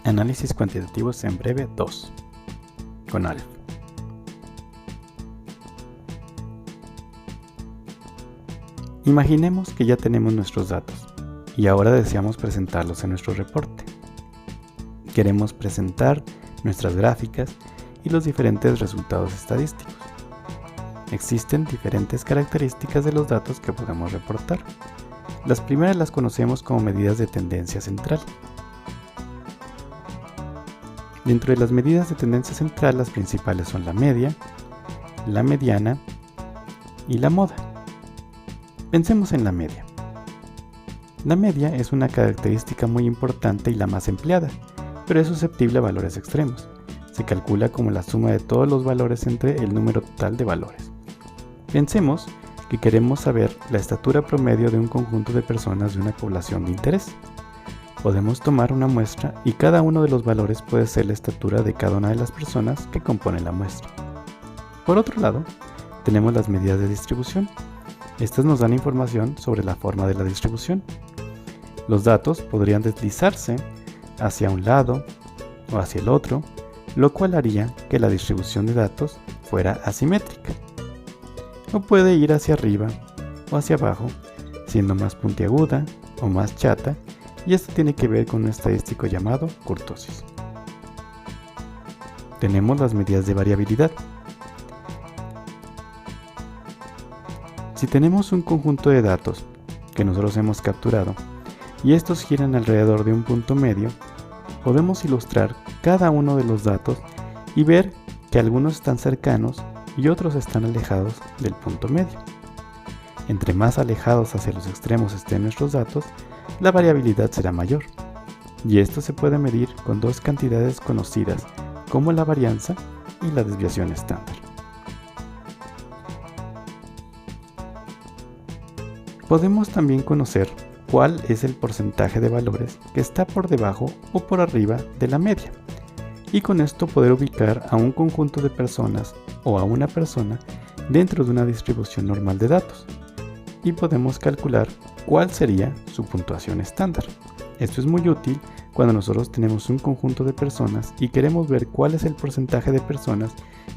Análisis cuantitativos en breve 2, con Alf. Imaginemos que ya tenemos nuestros datos y ahora deseamos presentarlos en nuestro reporte. Queremos presentar nuestras gráficas y los diferentes resultados estadísticos. Existen diferentes características de los datos que podemos reportar. Las primeras las conocemos como medidas de tendencia central. Dentro de las medidas de tendencia central, las principales son la media, la mediana y la moda. Pensemos en la media. La media es una característica muy importante y la más empleada, pero es susceptible a valores extremos. Se calcula como la suma de todos los valores entre el número total de valores. Pensemos que queremos saber la estatura promedio de un conjunto de personas de una población de interés. Podemos tomar una muestra y cada uno de los valores puede ser la estatura de cada una de las personas que componen la muestra. Por otro lado, tenemos las medidas de distribución. Estas nos dan información sobre la forma de la distribución. Los datos podrían deslizarse hacia un lado o hacia el otro, lo cual haría que la distribución de datos fuera asimétrica. O puede ir hacia arriba o hacia abajo, siendo más puntiaguda o más chata, y esto tiene que ver con un estadístico llamado kurtosis. Tenemos las medidas de variabilidad. Si tenemos un conjunto de datos que nosotros hemos capturado y estos giran alrededor de un punto medio, podemos ilustrar cada uno de los datos y ver que algunos están cercanos y otros están alejados del punto medio. Entre más alejados hacia los extremos estén nuestros datos, la variabilidad será mayor, y esto se puede medir con dos cantidades conocidas como la varianza y la desviación estándar. Podemos también conocer cuál es el porcentaje de valores que está por debajo o por arriba de la media, y con esto poder ubicar a un conjunto de personas o a una persona dentro de una distribución normal de datos, y podemos calcular cuál sería su puntuación estándar. Esto es muy útil cuando nosotros tenemos un conjunto de personas y queremos ver cuál es el porcentaje de personas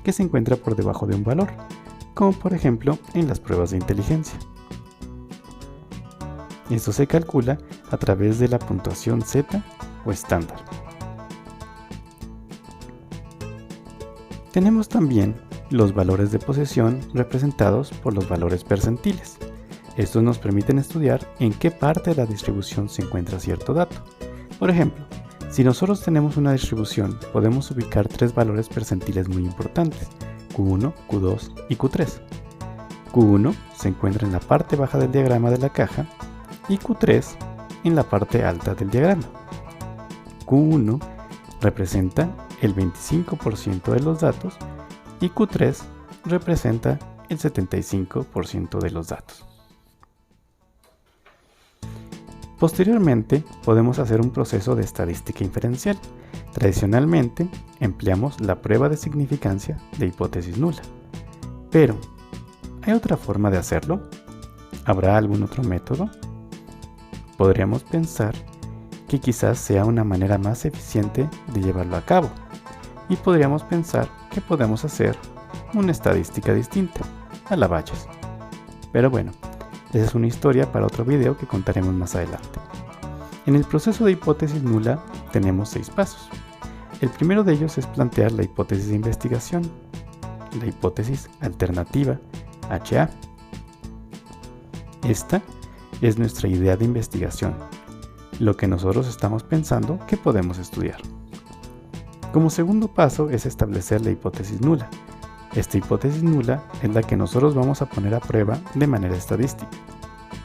que se encuentra por debajo de un valor, como por ejemplo en las pruebas de inteligencia. Esto se calcula a través de la puntuación Z o estándar. Tenemos también los valores de posesión representados por los valores percentiles. Estos nos permiten estudiar en qué parte de la distribución se encuentra cierto dato. Por ejemplo, si nosotros tenemos una distribución, podemos ubicar tres valores percentiles muy importantes: Q1, Q2 y Q3. Q1 se encuentra en la parte baja del diagrama de la caja y Q3 en la parte alta del diagrama. Q1 representa el 25% de los datos y Q3 representa el 75% de los datos. Posteriormente, podemos hacer un proceso de estadística inferencial. Tradicionalmente, empleamos la prueba de significancia de hipótesis nula. Pero, ¿hay otra forma de hacerlo? ¿Habrá algún otro método? Podríamos pensar que quizás sea una manera más eficiente de llevarlo a cabo, y podríamos pensar que podemos hacer una estadística distinta, a la Bayes. Pero bueno, esa es una historia para otro video que contaremos más adelante. En el proceso de hipótesis nula tenemos 6 pasos. El primero de ellos es plantear la hipótesis de investigación, la hipótesis alternativa, HA. Esta es nuestra idea de investigación, lo que nosotros estamos pensando que podemos estudiar. Como segundo paso es establecer la hipótesis nula. Esta hipótesis nula es la que nosotros vamos a poner a prueba de manera estadística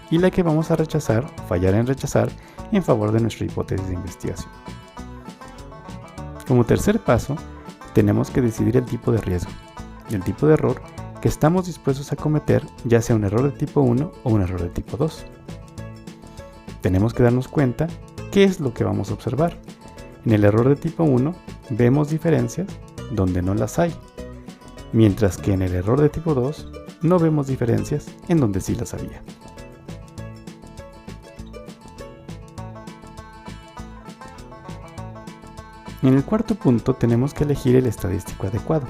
y la que vamos a rechazar o fallar en rechazar en favor de nuestra hipótesis de investigación. Como tercer paso, tenemos que decidir el tipo de riesgo, el tipo de error que estamos dispuestos a cometer, ya sea un error de tipo 1 o un error de tipo 2. Tenemos que darnos cuenta qué es lo que vamos a observar. En el error de tipo 1 vemos diferencias donde no las hay, mientras que en el error de tipo 2 no vemos diferencias en donde sí las había. En el cuarto punto tenemos que elegir el estadístico adecuado.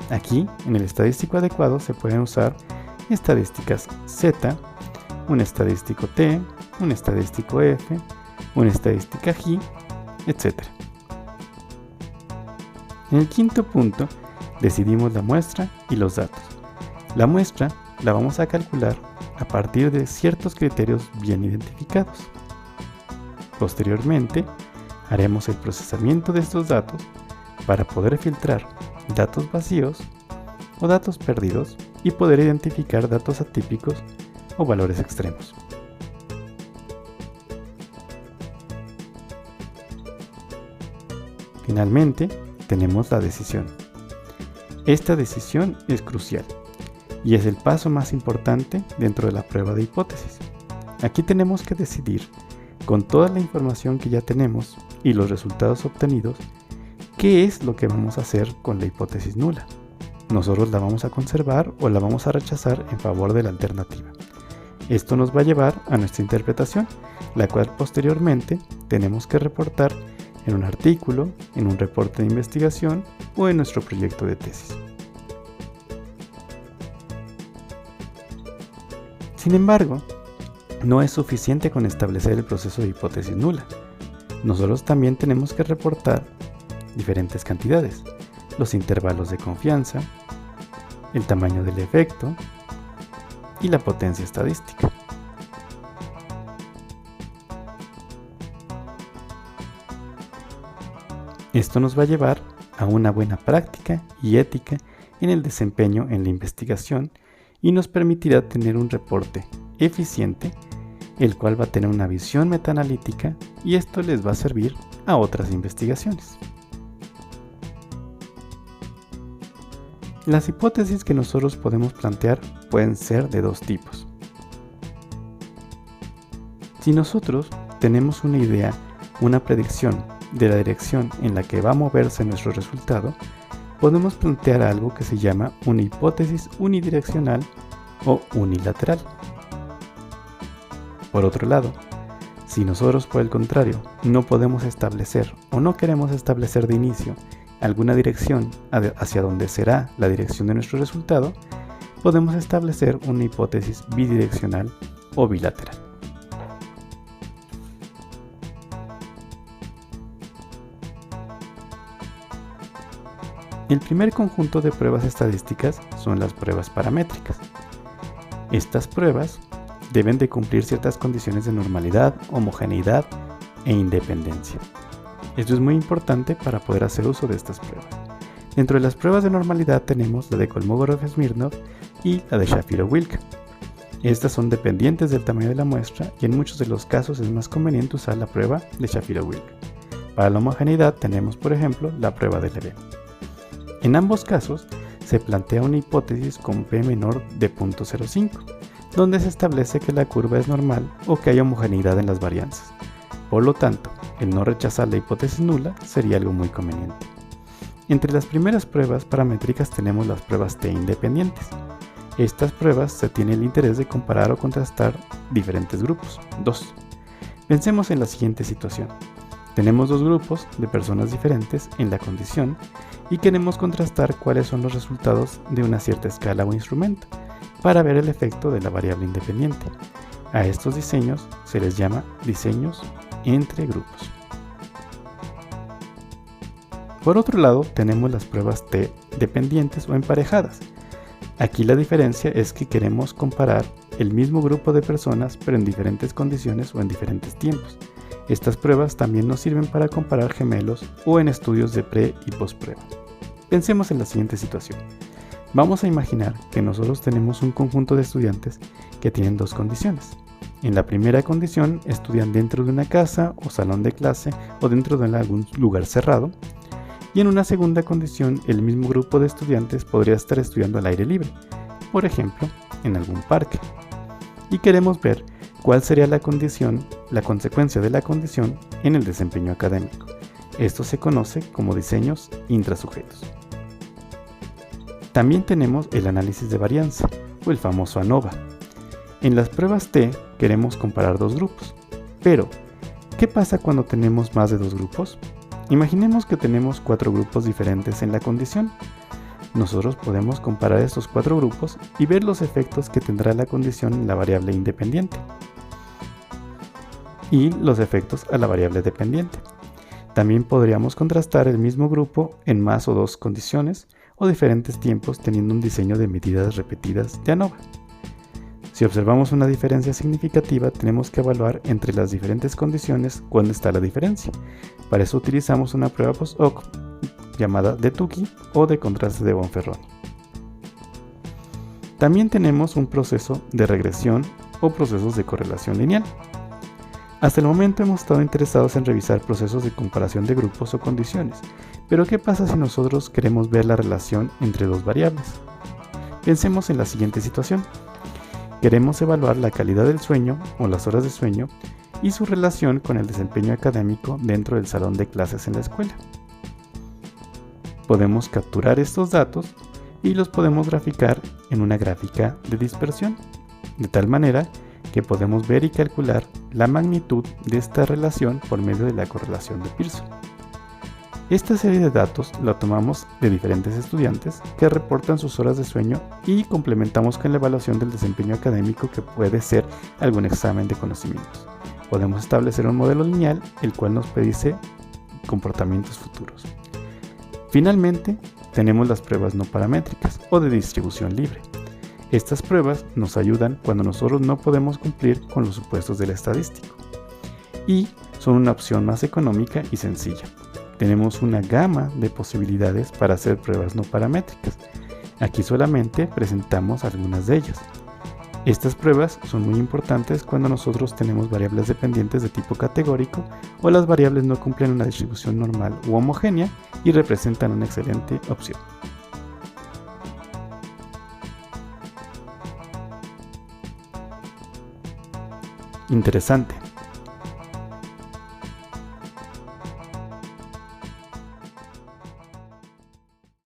Aquí, en el estadístico adecuado, se pueden usar estadísticas Z, un estadístico T, un estadístico F, una estadística G, etc. En el quinto punto, decidimos la muestra y los datos. La muestra la vamos a calcular a partir de ciertos criterios bien identificados. Posteriormente, haremos el procesamiento de estos datos para poder filtrar datos vacíos o datos perdidos y poder identificar datos atípicos o valores extremos. Finalmente, tenemos la decisión. Esta decisión es crucial y es el paso más importante dentro de la prueba de hipótesis. Aquí tenemos que decidir, con toda la información que ya tenemos y los resultados obtenidos, qué es lo que vamos a hacer con la hipótesis nula. Nosotros la vamos a conservar o la vamos a rechazar en favor de la alternativa. Esto nos va a llevar a nuestra interpretación, la cual posteriormente tenemos que reportar en un artículo, en un reporte de investigación o en nuestro proyecto de tesis. Sin embargo, no es suficiente con establecer el proceso de hipótesis nula. Nosotros también tenemos que reportar diferentes cantidades, los intervalos de confianza, el tamaño del efecto y la potencia estadística. Esto nos va a llevar a una buena práctica y ética en el desempeño en la investigación y nos permitirá tener un reporte eficiente, el cual va a tener una visión metaanalítica y esto les va a servir a otras investigaciones. Las hipótesis que nosotros podemos plantear pueden ser de dos tipos. Si nosotros tenemos una idea, una predicción de la dirección en la que va a moverse nuestro resultado, podemos plantear algo que se llama una hipótesis unidireccional o unilateral. Por otro lado, si nosotros por el contrario no podemos establecer o no queremos establecer de inicio alguna dirección hacia donde será la dirección de nuestro resultado, podemos establecer una hipótesis bidireccional o bilateral. El primer conjunto de pruebas estadísticas son las pruebas paramétricas. Estas pruebas deben de cumplir ciertas condiciones de normalidad, homogeneidad e independencia. Esto es muy importante para poder hacer uso de estas pruebas. Dentro de las pruebas de normalidad tenemos la de Kolmogorov-Smirnov y la de Shapiro-Wilk. Estas son dependientes del tamaño de la muestra y en muchos de los casos es más conveniente usar la prueba de Shapiro-Wilk. Para la homogeneidad tenemos, por ejemplo, la prueba de Levene. En ambos casos se plantea una hipótesis con p menor de 0.05, donde se establece que la curva es normal o que hay homogeneidad en las varianzas. Por lo tanto, el no rechazar la hipótesis nula sería algo muy conveniente. Entre las primeras pruebas paramétricas tenemos las pruebas T independientes. Estas pruebas se tiene el interés de comparar o contrastar diferentes grupos, dos. Pensemos en la siguiente situación. Tenemos dos grupos de personas diferentes en la condición y queremos contrastar cuáles son los resultados de una cierta escala o instrumento para ver el efecto de la variable independiente. A estos diseños se les llama diseños entre grupos. Por otro lado, tenemos las pruebas T dependientes o emparejadas. Aquí la diferencia es que queremos comparar el mismo grupo de personas pero en diferentes condiciones o en diferentes tiempos. Estas pruebas también nos sirven para comparar gemelos o en estudios de pre y postprueba. Pensemos en la siguiente situación. Vamos a imaginar que nosotros tenemos un conjunto de estudiantes que tienen dos condiciones. En la primera condición estudian dentro de una casa o salón de clase o dentro de algún lugar cerrado. Y en una segunda condición el mismo grupo de estudiantes podría estar estudiando al aire libre, por ejemplo, en algún parque. Y queremos ver cuál sería la consecuencia de la condición en el desempeño académico. Esto se conoce como diseños intrasujetos. También tenemos el análisis de varianza, o el famoso ANOVA. En las pruebas T queremos comparar dos grupos, pero ¿qué pasa cuando tenemos más de dos grupos? Imaginemos que tenemos 4 grupos diferentes en la condición. Nosotros podemos comparar estos 4 grupos y ver los efectos que tendrá la condición en la variable independiente y los efectos a la variable dependiente. También podríamos contrastar el mismo grupo en más o 2 condiciones o diferentes tiempos teniendo un diseño de medidas repetidas de ANOVA. Si observamos una diferencia significativa, tenemos que evaluar entre las diferentes condiciones cuándo está la diferencia. Para eso utilizamos una prueba post-hoc llamada de Tukey o de contraste de Bonferroni. También tenemos un proceso de regresión o procesos de correlación lineal. Hasta el momento hemos estado interesados en revisar procesos de comparación de grupos o condiciones, pero ¿qué pasa si nosotros queremos ver la relación entre 2 variables? Pensemos en la siguiente situación. Queremos evaluar la calidad del sueño o las horas de sueño y su relación con el desempeño académico dentro del salón de clases en la escuela. Podemos capturar estos datos y los podemos graficar en una gráfica de dispersión, de tal manera que podemos ver y calcular la magnitud de esta relación por medio de la correlación de Pearson. Esta serie de datos la tomamos de diferentes estudiantes que reportan sus horas de sueño y complementamos con la evaluación del desempeño académico, que puede ser algún examen de conocimientos. Podemos establecer un modelo lineal el cual nos predice comportamientos futuros. Finalmente, tenemos las pruebas no paramétricas o de distribución libre. Estas pruebas nos ayudan cuando nosotros no podemos cumplir con los supuestos del estadístico y son una opción más económica y sencilla. Tenemos una gama de posibilidades para hacer pruebas no paramétricas. Aquí solamente presentamos algunas de ellas. Estas pruebas son muy importantes cuando nosotros tenemos variables dependientes de tipo categórico o las variables no cumplen una distribución normal u homogénea y representan una excelente opción. Interesante.